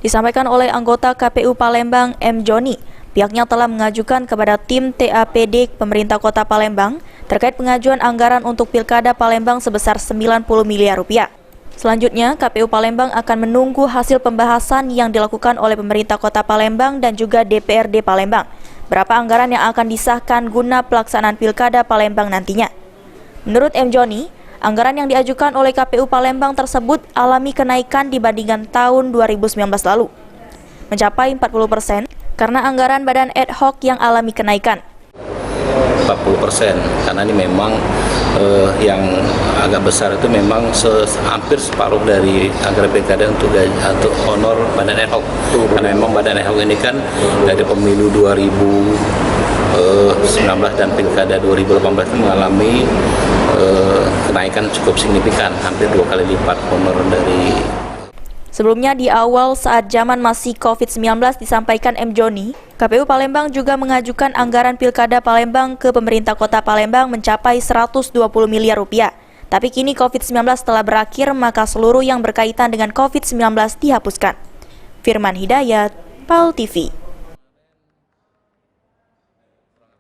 Disampaikan oleh anggota KPU Palembang M. Joni, pihaknya telah mengajukan kepada tim TAPD pemerintah Kota Palembang terkait pengajuan anggaran untuk Pilkada Palembang sebesar 90 miliar rupiah. Selanjutnya, KPU Palembang akan menunggu hasil pembahasan yang dilakukan oleh pemerintah Kota Palembang dan juga DPRD Palembang. Berapa anggaran yang akan disahkan guna pelaksanaan Pilkada Palembang nantinya. Menurut M. Joni, anggaran yang diajukan oleh KPU Palembang tersebut alami kenaikan dibandingkan tahun 2019 lalu, mencapai 40% karena anggaran badan ad hoc yang alami kenaikan. 40% karena ini memang yang agak besar itu memang hampir separuh dari anggaran pilkada untuk honor badan ad hoc. Karena memang badan ad hoc ini kan dari pemilu 2019 dan pilkada 2018 itu mengalami kenaikan cukup signifikan, hampir 2 kali lipat honor dari. Sebelumnya di awal saat zaman masih COVID-19 disampaikan M. Joni, KPU Palembang juga mengajukan anggaran Pilkada Palembang ke pemerintah Kota Palembang mencapai 120 miliar rupiah. Tapi kini COVID-19 telah berakhir, maka seluruh yang berkaitan dengan COVID-19 dihapuskan. Firman Hidayat, PAL TV.